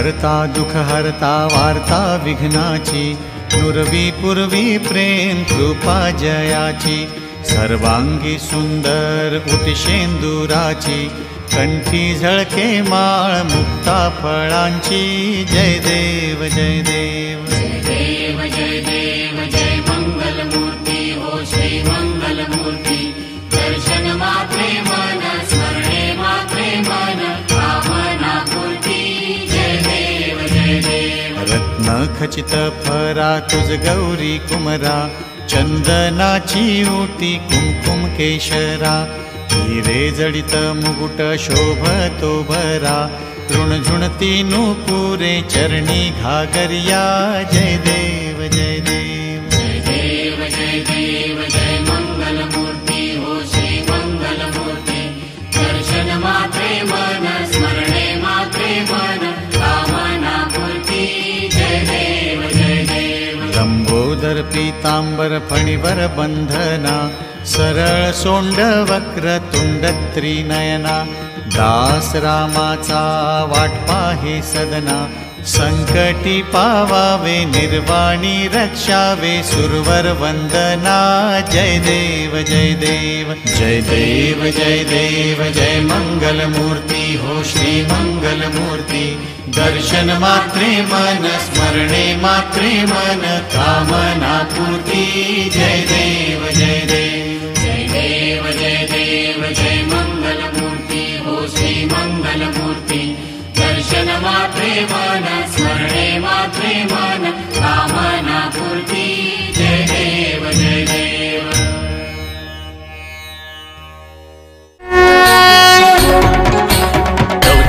करता दुख हरता वार्ता विघ्नाची, नुरवी पूर्वी प्रेम कृपा जयाची, सर्वांगी सुंदर उटिशेंदुराची, कंठी झळके माळ मुक्ता फळांची। जय देव जय देव जय देव जय देव जय मंगल मूर्ती हो श्री मंगल मूर्ती। दर्शन मात्रे मन स्मरणे मात्रे मन कामना पूर्ती। जय देव जय देव रत्न खचित फरा तुझ गौरी कुमरा, चंदनाची ओटी कुमकुम केशरा, हिरे जडित मुकुट शोभतो भरा, तृणझुणती नूपुरे चरणी घागरिया। जय देव जय देव जय देव जय देव जय मंगल मूर्ती हो श्री मंगल मूर्ती। दर्शन मात्रे मन स्मरणे मात्रे मन कामना पूर्ती। जय देव जय देव लंबोदर पीतांबर फणीवर बंधना, सरळ सोंड वक्र तुंड त्रिनयना, दास रामाचा वाट पाहे सदना, संकटी पावावे निर्वाणी रक्षावे सुरवर वंदना। जय देव जय देव जय देव जय देव जय मंगल मूर्ती हो श्री मंगल मूर्ती। दर्शन मात्रे मन स्मरणे मात्रे मन कामना पूर्ती। जय देव जय देव जय देव जय देव जय मंगल मूर्ती हो श्री मंगल मूर्ती। दर्शन मात्रे मन स्मरणे मात्रे मन कामना पूर्ती। जय देव जय देव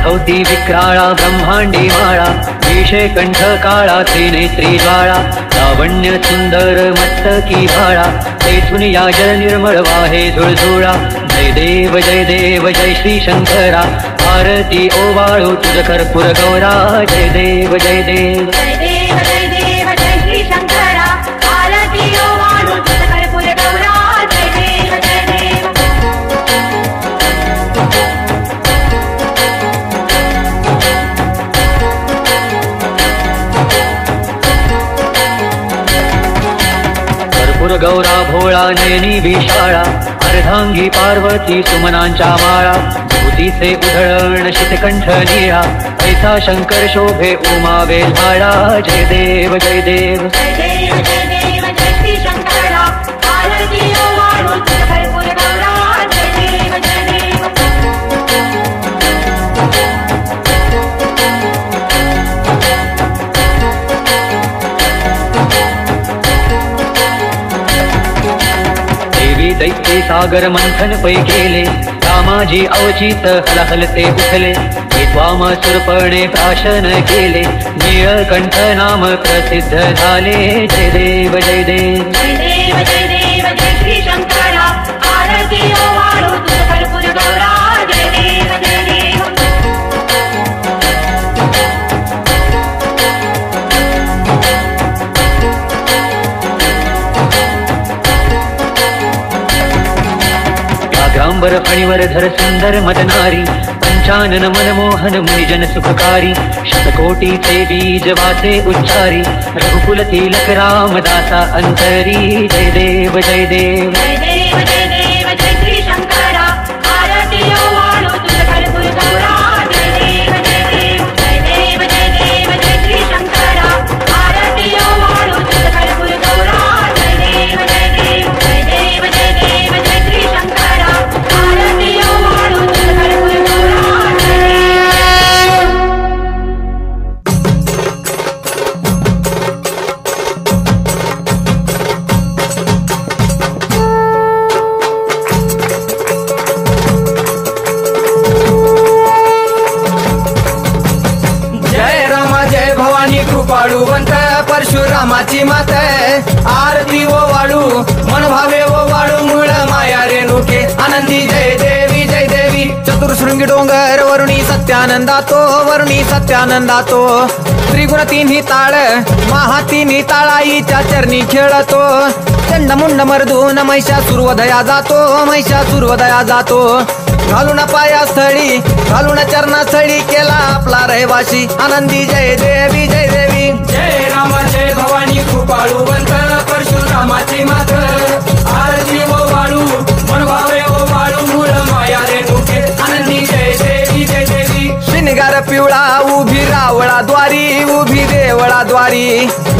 चौथी विक्राळा ब्रह्मांडी माळा, विषय कंठ काळा त्रिनेत्री ज्वाळा, लावण्य सुंदर मस्तकी भाळा, तेथून या जल निर्मळ वाहे झुळझुळा। जय देव जय श्री शंकरा, आरती ओवाळू तुझ कर्पूर गौरा। जय देव जय देव जय देव जय देव जय श्री शंकरा, आरती ओवाळू तुझ कर्पूर गौरा। जय देव जय देव कर्पूर गौरा भोळा नयनी विशाळा, अर्धांगी पार्वती सुमनांच्या माळा, ज्योतीचे उधळण शितकंठ निळा, ऐसा शंकर शोभे उमा वेल्हाळा। जय देव जय देव जय देव जय श्री शंकरा, आरती ओवाळू तुझ कर्पूर गौरा। जय देव जय देव देवी दैत्य सागर मंथन पै केले, रामाजी अवचित हलहलते उठले, विद्वाम सुरपणे प्राशन केले, नीळकंठ नाम प्रसिद्ध झाले। जय देव जय देव जय देव जय श्री शंकरा, आरती ओवाळू तुझ कर्पूर गौरा। जय देव जय देव व्याघ्रांबर फणीवर धर सुंदर मदनारी, पंचानन मनमोहन मुनिजन सुखकारी, शतकोटीचे बीज वाचे उच्चारी, रघुकुल तिलक रामदासा अंतरी। जय देव जय देव जय देव जय श्री शंकरा, आरती ओवाळू तुझ कर्पूर गौरा। जय देव जय देव जय श्री शंकरा, आरती ओवाळू तुझ कर्पूर गौरा। जय देव जय श्री शंकरा, आरती ओवाळू तुझ कर्पूर गौरा। कृपाळुवंत परशुरामाची मात, आरती ओवाळू मन भावे ओवाळू मूळ माया रेणुके आनंदी। जय देवी चतुर्शृंगी डोंगर वरुणी सत्यानंदातो, वरुणी सत्यानंदातो, त्रिगुण तिन्ही ताळ महा तिन्ही ताळाईच्या चरणी खेळतो, चंड मुंड मर्दून महिषासुरवधया जातो, महिषासुरवधया जातो, घालून पायास्थळी घालून चरणास्थळी केला आपला रहिवाशी आनंदी जय देवी जय देवी जय राम जय भवानी कृपाळुवंत परशुरामाची मात आरती ओ वाळू मन भावे ओ वाळू मूळ माया रेणुके आनंदी जय देवी जय देवी शिनगार पिवळा उभी रावळा द्वारी उभी देवळा द्वारी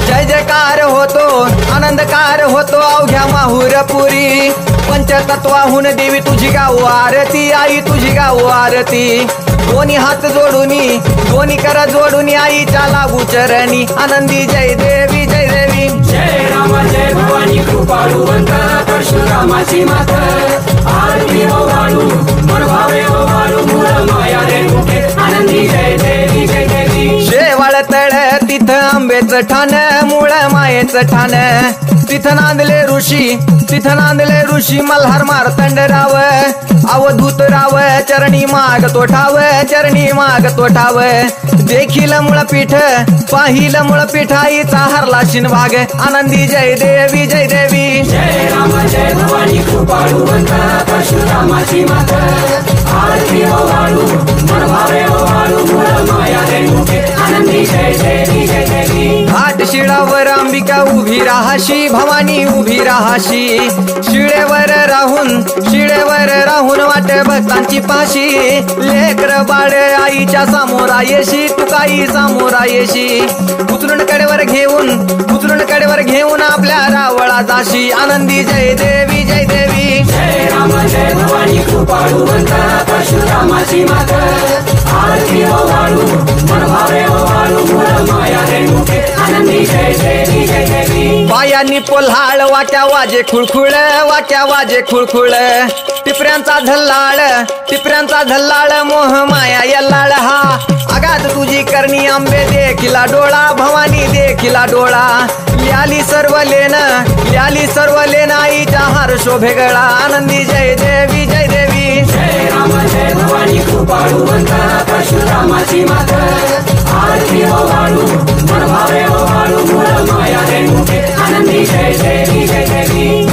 जय जयकार होतो आनंदकार होतो अवघ्या माहुरपुरी पंचतत्वाहून देवी तुझी गाव आरती आई तुझी गाव आरती दोन्ही हात जोडूनी दोन्ही कर जोडूनी आईच्या लागू चरणी आनंदी जय देवी जय देवी जय राम जय भवानी कृपाळुवंत परशुरामाची मात आरती ओ वाळू मन भावे ओ वाळू मूळ माया रेणुके आनंदी जय देवी जय देवी शेवाळ तळ तिथं आंबेचं ठाण मूळ मायेचं ठाण तिथं नांदले ऋषी मल्हार मारतंड राव अवधूत राव चरणी माग तो ठाव देखील मुळपीठ पाहिल मुळपीठ आईचा हरला शिनभाग आनंदी जय देवी जय देवी जय राम जय भवानी कृपाळुवंत परशुरामाची मात आरती ओ वाळू मन भावे ओ वाळू मूळ माया रेणुके आनंदी जय देवी जय देवी घाट शिळावर अंबिका उभी राहाशी भवानी उभी राहाशी शिळेवर राहून वाटे भक्तांची पाशी लेकर बाळ आईच्या सामोरा येशी तुकाई सामोरा येशी उचलून कडेवर घेऊन आपल्या रावळा जाशी आनंदी जय देवी जय देवी जय राम जय भवानी कृपाळुवंत परशुरामाची मात आरती ओ वाळू मन भावे ओ वाळू मूळ माया रेणुके आनंदी जय देवी जय देवी पायांनी पोल्हाळ वाट्या वाजे खुळखुळ टिपऱ्यांचा झल्लाळ मोह माया यल्लाळ हा आगात तुझी करणी आंबे देखिला डोळा भवानी देखिला डोळा ल्याली सर्व लेन आईच्या हार शोभे गळा आनंदी जय देवी जय देवी जय राम जय भवानी कृपाळुवंत परशुरामाची मात आरती ओ वाळू मन भावे ओ वाळू मूळ माया रेणुके आनंदी जय देवी जय देवी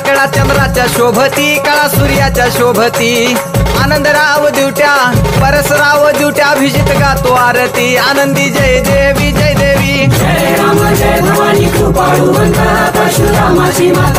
कळा चंद्राच्या शोभती कळा सूर्याच्या शोभती आनंदराव दिवट्या परसराव दिवट्या अभिजित गातो आरती आनंदी जय देवी जय देवी जय राम जय भवानी कृपाळुवंत परशुरामाची मात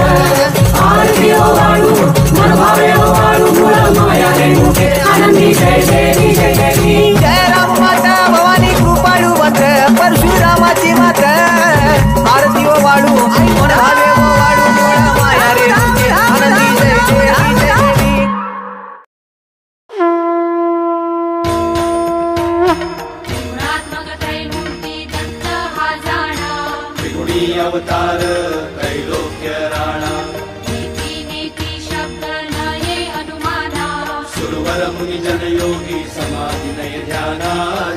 आरती ओ वाळू मन भावे ओ वाळू मूळ माया रेणुके आनंदी जय देवी जय देवी जय राम माता भवानी कृपाळुवंत परशुरामाची मात आरती ओ वाळू आई मन भावे ओ वाळू मूळ माया रेणुके आनंदी जय देवी जय देवी गुणात्मक त्रैमूर्ती दत्त हा जाणा त्रिगुणी अवतार त्रैलोक्य राणा नीती शब्द नये अनुमाना सुरवर मुनि जन योगी समाधि नय ध्याना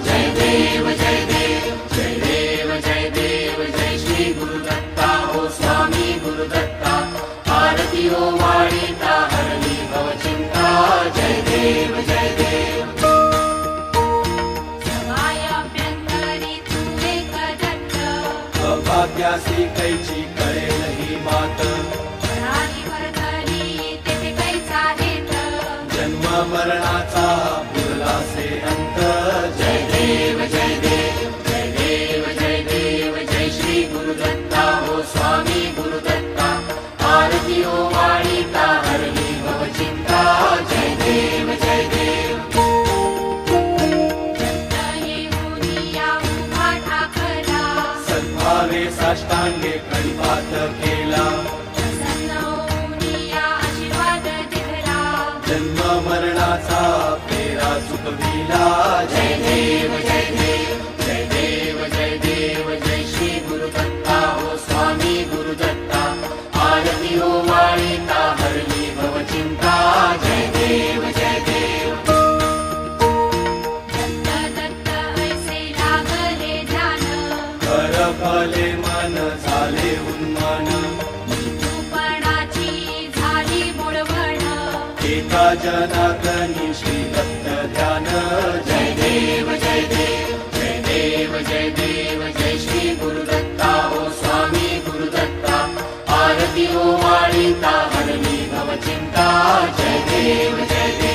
जय देव जय देव जय देव जय देव जय श्री गुरुदत्ता हो स्वामी गुरुदत्ता आरती ओ वाळीता हरली भवचिंता जय देव जय देव सवायाभ्यंतरी तू एक दत्त अभाग्यासी कैची कळे नाही मात प्राणी भरतरी तेथे कैचा हेत जन्म मरणाचा पुरलासे अंत जय देव जय देव जय देव जय देव जय श्री गुरुदत्ता हो स्वामी गुरुदत्ता आरती ओ वाळीता हरली भवचिंता जय देव जय देव दत्त हे मुनिया उभा ठाकरा सद्भावे साष्टांगे प्रणिपात केला प्रसन्न मुनिया आशीर्वाद दिला जन्म मरणाचा फेरा चुकविला जय देव जय देव जय देव जय देव जय श्री गुरुदत्ता हो स्वामी गुरुदत्ता आरती ओ वाळीता हरली भवचिंता जय देव जय देव दत्त ऐसे लागले ध्यान कर फले मन झाले उन्मान नितूपणाची झाली मुळवण एका जनार्दनी श्री दत्त ध्यान जय देव जय देव जय देव जय देव जय श्री गुरुदत्ता हो स्वामी गुरुदत्ता आरती ओ वाळीता हरली भवचिंता जय देव जय देव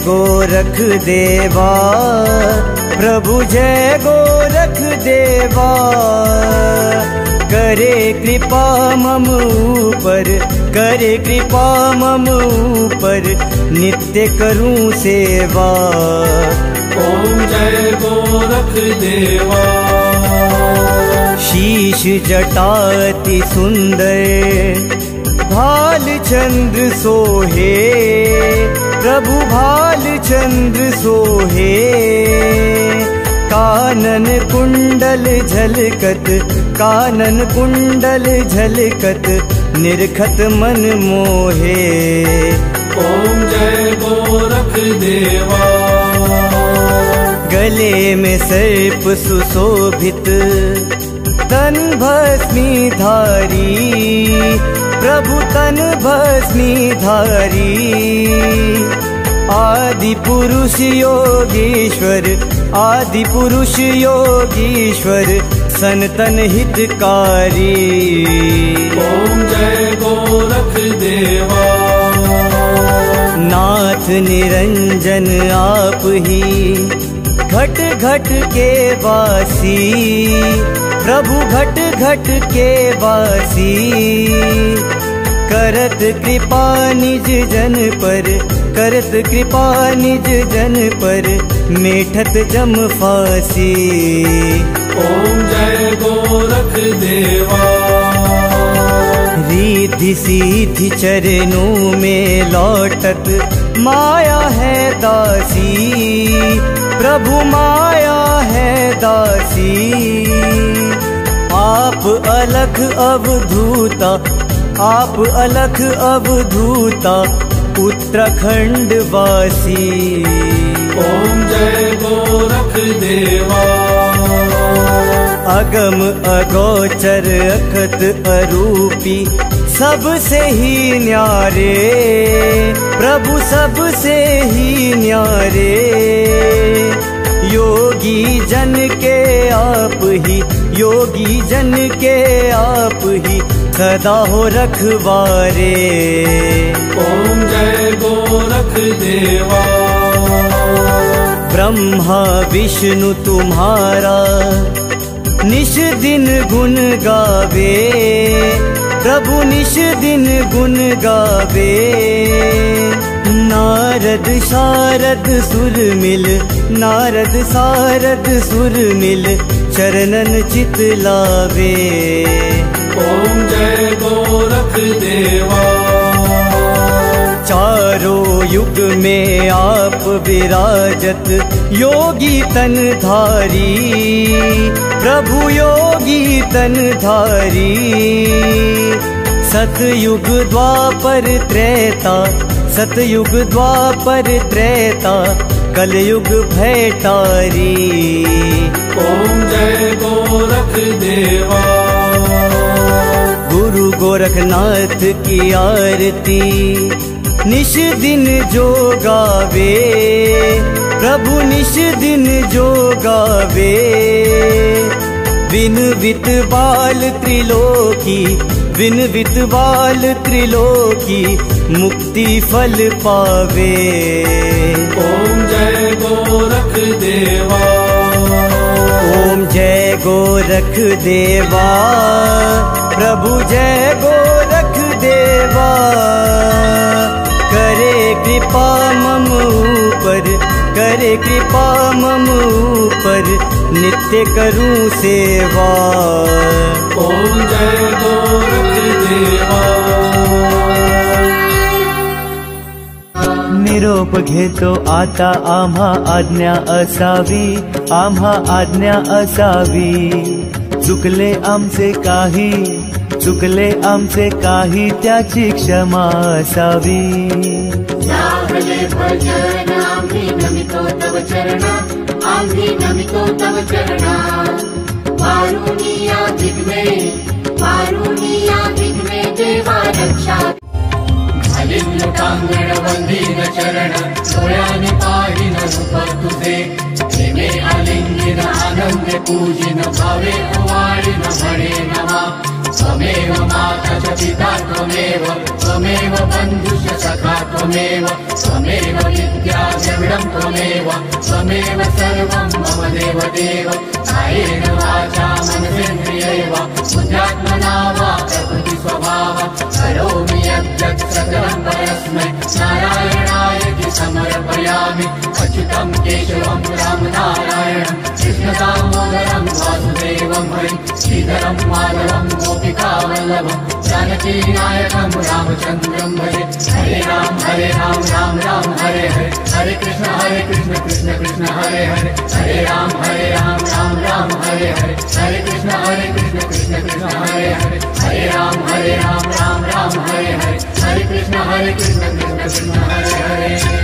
गोरख देवा, प्रभु जय गोरख देवा। करे कृपा मम ऊपर, करे कृपा मम ऊपर, नित्य करूं सेवा। ओम जय गोरख देवा। शीश जटाति सुंदर, भाल चंद्र सोहे, प्रभु भाल चंद्र सोहे। कानन कुंडल झलकत, कानन कुंडल झलकत, निरखत मन मोहे। ओम जय गोरख देवा। गले में सर्प सुशोभित, तन भस्मी धारी, प्रभु तन भस्मी धारी। आदि पुरुष योगीश्वर, आदि पुरुष योगीश्वर, सनातन हितकारी। ओम जय गोरख देवा। नाथ निरंजन आप ही, घट घट के वासी, प्रभु घट घट के वासी। करत कृपा निज जन पर, करत कृपा निज जन पर, मेठत जम फांसी। ओम जय गोरख देवा। रिद्धि सीधि चरणों में लौटत, माया है दासी, प्रभु माया है दासी। आप अलख अवधूता, आप अलख अवधूता, उत्तराखंड वासी। ओम जय गोरख देवा। अगम अगोचर अखत अरूपी, सबसे ही न्यारे, प्रभु सबसे ही न्यारे। योगी जन के आप ही, योगी जन के आप ही, सदा हो रखवारे। ओम जय गोरख देवा। ब्रह्मा विष्णु तुम्हारा, निश दिन गुण गावे, प्रभु निश दिन गुण गावे। नारद शारद सुर मिल, नारद शारद सुर मिल, चरणन चित लावे। ओम जय गोरख देवा। चारों युग में आप विराजत, योगी तन धारी, प्रभु योगी तन धारी। सतयुग द्वापर त्रेता, सतयुग द्वापर त्रेता, कलयुग भैटारी। ओम जय गोरख देवा। गुरु गोरखनाथ की आरती, निश दिन जो गावे, प्रभु निश दिन जो गावे। विनवित बाल त्रिलोकी, विनवित बाल त्रिलोकी, मुक्ति फल पावे। ओम जय गोरख देवा। ओम जय गोरख देवा, प्रभु जय गोरख देवा। करे कृपा मम ऊपर, करे कृपा मम ऊपर, नित्य करूं सेवा। ओम जय गोरख देवा। निरोप घेतो आता आम्हा आज्ञा असावी, आम्हा आज्ञा असावी। चुकले आमचे काही, चुकले आमचे काही, त्याची क्षमा असावी। लागले भजन आम्ही नमितो तव चरणा, आम्ही नमितो तव चरणा। वारुणिया विघ्ने, वारुणिया विघ्ने, देवा रक्षा। झालीन लोटांगण वंदीन चरण, डोळ्याने पाहिन रूप तुझे। प्रेमे आलिंगन आनंद पूजिन, भावे ओवाळीन म्हणे नवा। त्वमेव माता च पिता त्वमेव त्वमेव बन्धुश्च सखा त्वमेव त्वमेव विद्या द्रविडं त्वमेव त्वमेव सर्वं मम देवदेव कायेन वाचा मनसेन्द्रियैव बुद्ध्यात्मना वा प्रकृतिस्वभाव करोमि यद्यत् सकलं परस्मै नारायणायति समर्पयामि अच्युतं केशवं रामनारायणं कृष्णदामोदरं वासुदेवं हरिं श्रीधरं माधवं गोपिकावल्लभं जानकीनायकं रामचन्द्रं भजे हरे राम राम राम हरे हरे हरे कृष्ण कृष्ण कृष्ण हरे हरे हरे राम राम हरे हरे हरे कृष्ण कृष्ण कृष्ण हरे हरे हरे राम राम हरे हरे हरे कृष्ण कृष्ण कृष्ण हरे हरे